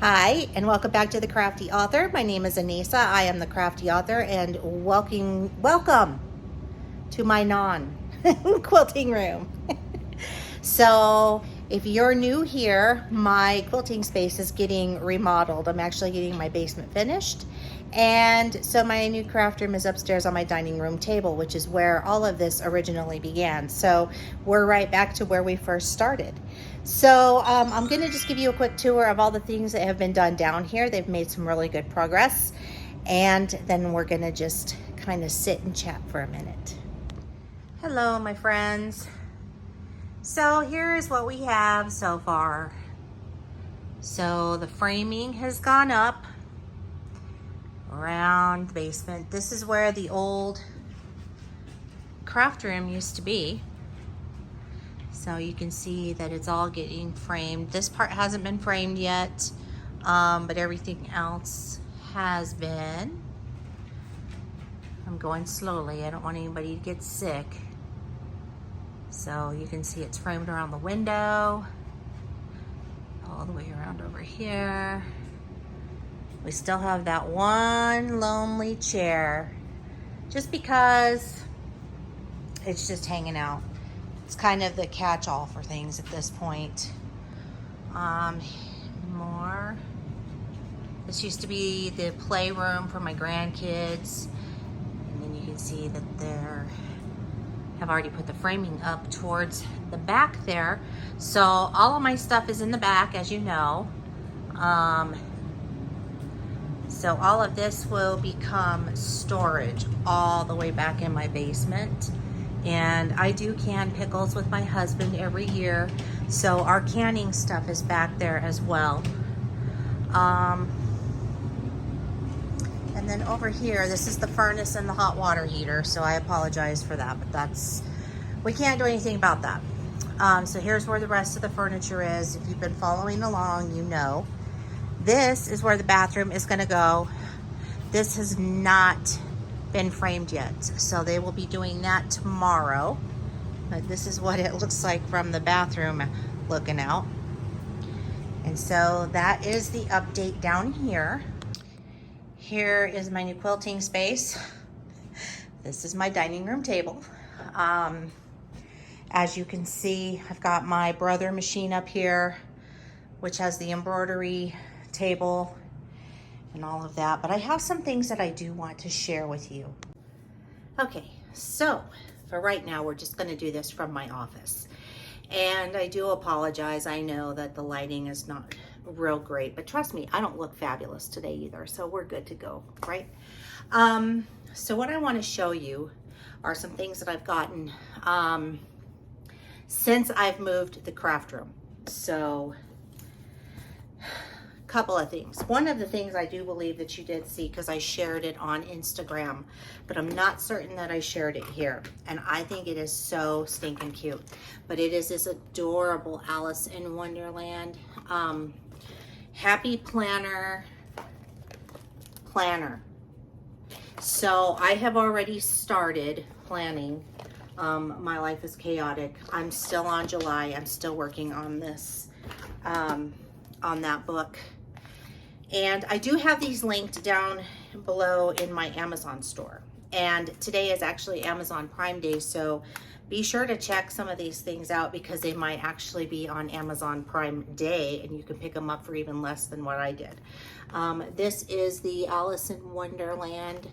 Hi, and welcome back to the Crafty Author. My name is Anissa. I am the Crafty Author, and welcome to my non-quilting room. So, if you're new here, my quilting space is getting remodeled. I'm actually getting my basement finished. And so my new craft room is upstairs on my dining room table, which is where all of this originally began. So we're right back to where we first started. So I'm going to just give you a quick tour of all the things that have been done down here. They've made some really good progress. And then we're going to just kind of sit and chat for a minute. Hello, my friends. So here is what we have so far. So the framing has gone up around the basement. This is where the old craft room used to be. So you can see that it's all getting framed. This part hasn't been framed yet, but everything else has been. I'm going slowly. I don't want anybody to get sick. So you can see it's framed around the window, all the way around over here. We still have that one lonely chair, just because it's just hanging out. It's kind of the catch-all for things at this point. More. This used to be the playroom for my grandkids. And then you can see that there have already put the framing up towards the back there. So all of my stuff is in the back, as you know. So all of this will become storage all the way back in my basement. And I do can pickles with my husband every year. So our canning stuff is back there as well. And then over here, this is the furnace and the hot water heater. So I apologize for that, but we can't do anything about that. So here's where the rest of the furniture is. If you've been following along, you know. This is where the bathroom is going to go. This has not been framed yet, so they will be doing that tomorrow. But this is what it looks like from the bathroom looking out. And so that is the update down here. Here is my new quilting space. This is my dining room table. As you can see, I've got my brother machine up here, which has the embroidery table and all of that, but I have some things that I do want to share with you. Okay, so for right now, we're just going to do this from my office, and I do apologize. I know that the lighting is not real great, but trust me, I don't look fabulous today either, so we're good to go, right? So what I want to show you are some things that I've gotten since I've moved the craft room. So couple of things. One of the things I do believe that you did see, because I shared it on Instagram, but I'm not certain that I shared it here. And I think it is so stinking cute. But it is this adorable Alice in Wonderland Happy Planner. So I have already started planning. My life is chaotic. I'm still on July. I'm still working on this, on that book. And I do have these linked down below in my Amazon store. And today is actually Amazon Prime Day, so be sure to check some of these things out, because they might actually be on Amazon Prime Day, and you can pick them up for even less than what I did. This is the Alice in Wonderland.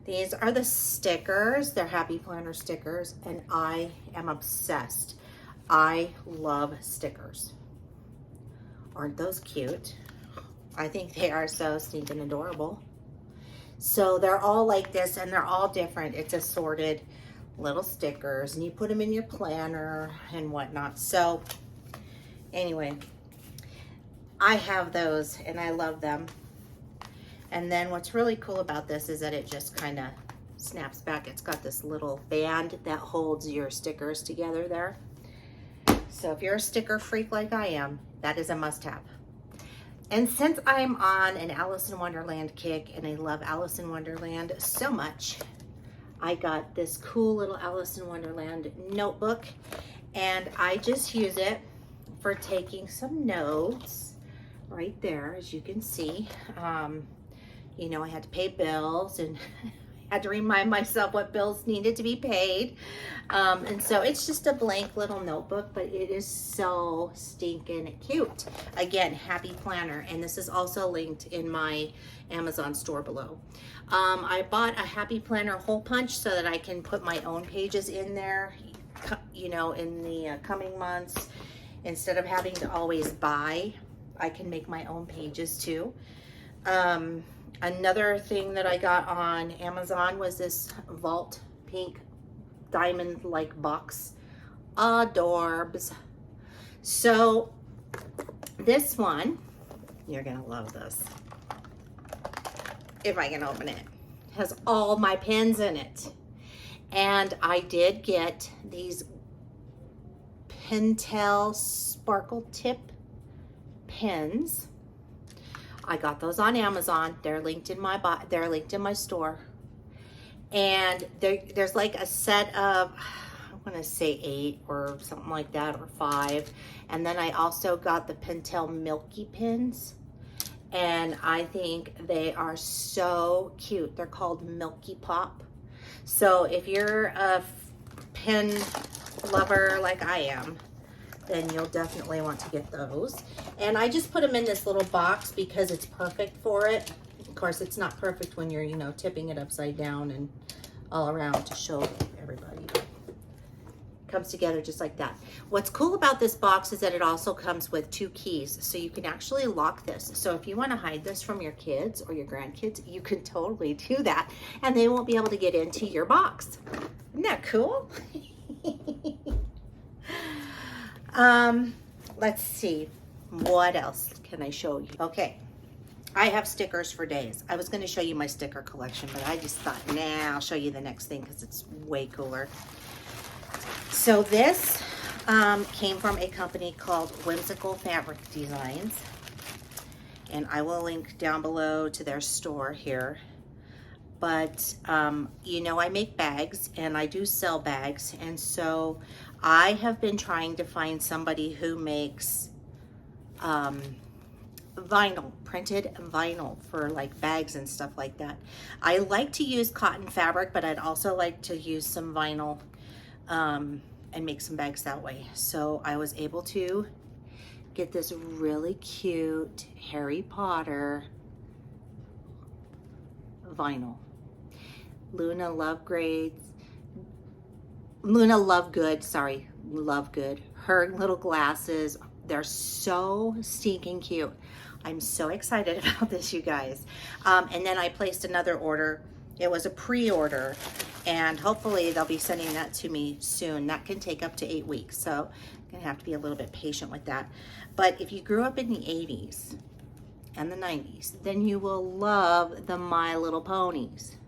These are the stickers. They're Happy Planner stickers, and I am obsessed. I love stickers. Aren't those cute? I think they are so stinking adorable. So they're all like this, and they're all different. It's assorted little stickers, and you put them in your planner and whatnot. So anyway, I have those and I love them. And then what's really cool about this is that it just kind of snaps back. It's got this little band that holds your stickers together there. So if you're a sticker freak like I am, that is a must-have. And since I'm on an Alice in Wonderland kick, and I love Alice in Wonderland so much, I got this cool little Alice in Wonderland notebook, and I just use it for taking some notes right there, as you can see. You know, I had to pay bills and I had to remind myself what bills needed to be paid. And so it's just a blank little notebook, but it is so stinking cute. Again, happy planner. And this is also linked in my Amazon store below. I bought a happy planner hole punch so that I can put my own pages in there, you know, in the coming months. Instead of having to always buy, I can make my own pages too. Another thing that I got on Amazon was this Vault Pink diamond-like box. Adorbs. So this one, you're gonna love this. If I can open it. It has all my pins in it. And I did get these Pentel sparkle tip pins. I got those on Amazon. They're linked in my store. And there's like a set of, I'm gonna say 8 or something like that, or 5. And then I also got the Pentel Milky pins. And I think they are so cute. They're called Milky Pop. So if you're a pen lover like I am, then you'll definitely want to get those. And I just put them in this little box because it's perfect for it. Of course, it's not perfect when you're, you know, tipping it upside down and all around to show everybody. It comes together just like that. What's cool about this box is that it also comes with 2 keys, so you can actually lock this. So if you want to hide this from your kids or your grandkids, you can totally do that, and they won't be able to get into your box. Isn't that cool? Let's see, what else can I show you? Okay, I have stickers for days. I was going to show you my sticker collection, but I just thought, nah, I'll show you the next thing because it's way cooler. So this came from a company called Whimsical Fabric Designs, and I will link down below to their store here. But you know, I make bags and I do sell bags, and so I have been trying to find somebody who makes vinyl, printed vinyl for like bags and stuff like that. I like to use cotton fabric, but I'd also like to use some vinyl and make some bags that way. So I was able to get this really cute Harry Potter vinyl. Luna Lovegood, her little glasses, they're so stinking cute. I'm so excited about this, you guys. And then I placed another order. It was a pre-order, and hopefully they'll be sending that to me soon. That can take up to 8 weeks, so I'm gonna have to be a little bit patient with that. But if you grew up in the 80s and the 90s, then you will love the My Little Ponies.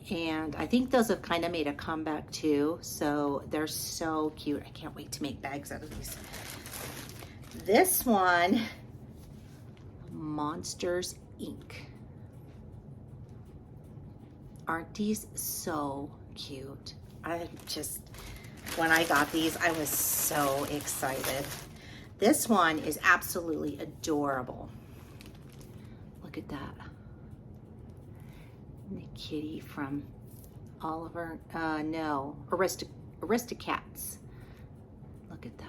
And I think those have kind of made a comeback too, so they're so cute. I can't wait to make bags out of these. This one, Monsters Inc. Aren't these so cute? When I got these, I was so excited. This one is absolutely adorable. Look at that. The kitty from Oliver, Aristocats. Look at that.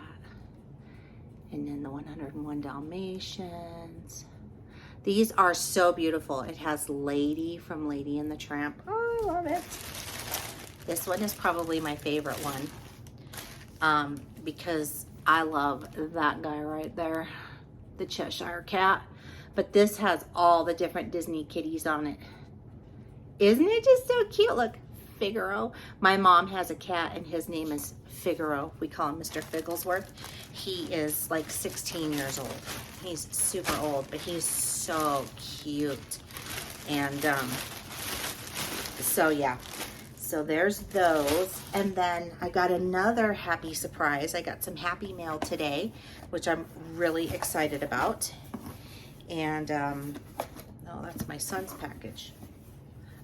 And then the 101 Dalmatians. These are so beautiful. It has Lady from Lady and the Tramp. Oh, I love it. This one is probably my favorite one because I love that guy right there, the Cheshire Cat. But this has all the different Disney kitties on it. Isn't it just so cute? Look, Figaro. My mom has a cat and his name is Figaro. We call him Mr. Figglesworth. He is like 16 years old. He's super old, but he's so cute. And so yeah, so there's those. And then I got another happy surprise. I got some happy mail today, which I'm really excited about. And oh, that's my son's package.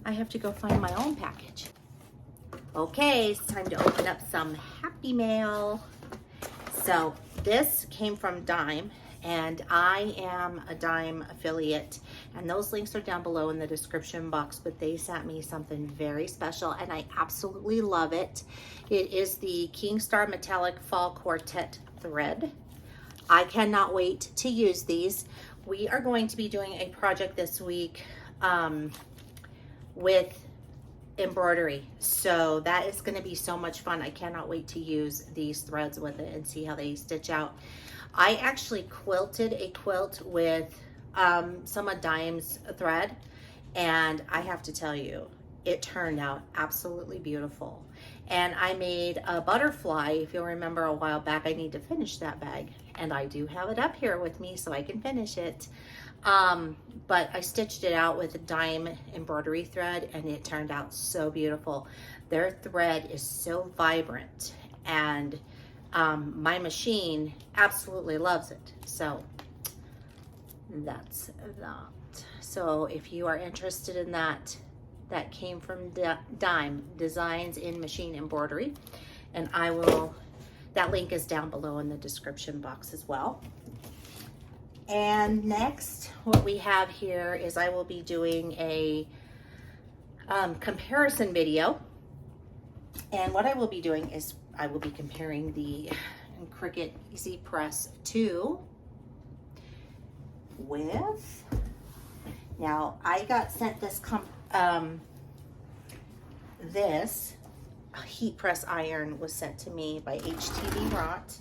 I have to go find my own package. Okay, it's time to open up some happy mail. So this came from Dime, and I am a Dime affiliate, and those links are down below in the description box, but they sent me something very special and I absolutely love it. It is the Kingstar Metallic Fall Quartet thread. I cannot wait to use these. We are going to be doing a project this week with embroidery, so that is going to be so much fun. I cannot wait to use these threads with it and see how they stitch out. I actually quilted a quilt with some of Dime's thread, and I have to tell you, it turned out absolutely beautiful. And I made a butterfly. If you'll remember a while back, I need to finish that bag, and I do have it up here with me so I can finish it. But I stitched it out with a Dime embroidery thread, and it turned out so beautiful. Their thread is so vibrant, and my machine absolutely loves it. So that's that. So if you are interested in that, that came from Dime, Designs in Machine Embroidery, and I will, that link is down below in the description box as well. And next, what we have here is I will be doing a comparison video. And what I will be doing is I will be comparing the Cricut Easy Press 2 with, now I got sent this this heat press iron was sent to me by HTV Rot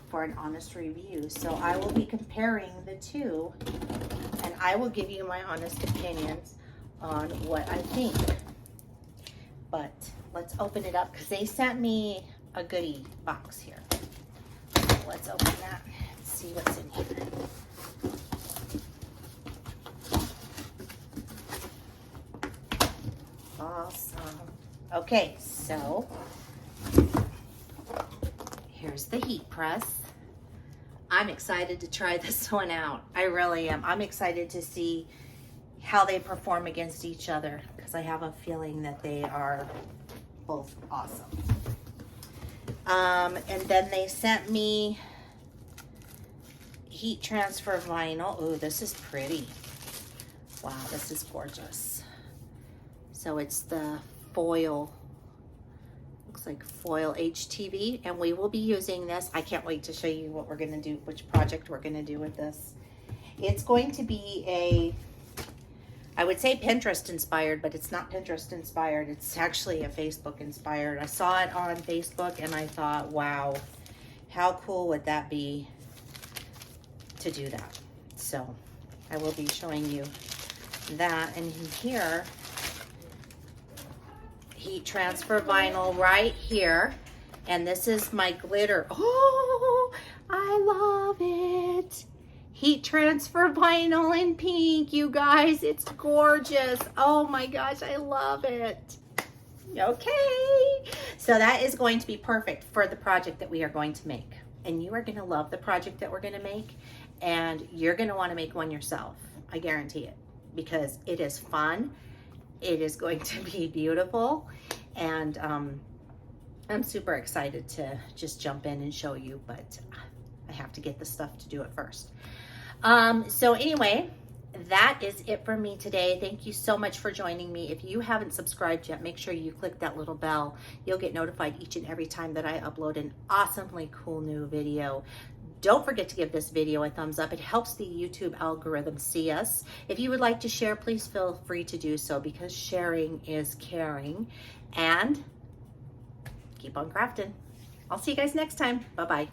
for an honest review. So I will be comparing the two, and I will give you my honest opinions on what I think. But let's open it up because they sent me a goodie box here. So let's open that and see what's in here. Awesome. Okay, so here's the heat press. I'm excited to try this one out. I really am. I'm excited to see how they perform against each other because I have a feeling that they are both awesome. And then they sent me heat transfer vinyl. Oh, this is pretty. Wow, this is gorgeous. So it's the foil, looks like foil HTV, and we will be using this. I can't wait to show you what we're gonna do, which project we're gonna do with this. It's going to be a, I would say Pinterest inspired, but it's not Pinterest inspired. It's actually a Facebook inspired. I saw it on Facebook and I thought, wow, how cool would that be to do that? So I will be showing you that. And here, heat transfer vinyl right here, and this is my glitter. Oh, I love it. Heat transfer vinyl in pink, you guys. It's gorgeous. Oh my gosh, I love it. Okay, so that is going to be perfect for the project that we are going to make, and you are going to love the project that we're going to make, and you're going to want to make one yourself. I guarantee it, because it is fun. It is going to be beautiful, and I'm super excited to just jump in and show you, but I have to get the stuff to do it first. So anyway, that is it for me today. Thank you so much for joining me. If you haven't subscribed yet, make sure you click that little bell. You'll get notified each and every time that I upload an awesomely cool new video. Don't forget to give this video a thumbs up. It helps the YouTube algorithm see us. If you would like to share, please feel free to do so, because sharing is caring. And keep on crafting. I'll see you guys next time. Bye-bye.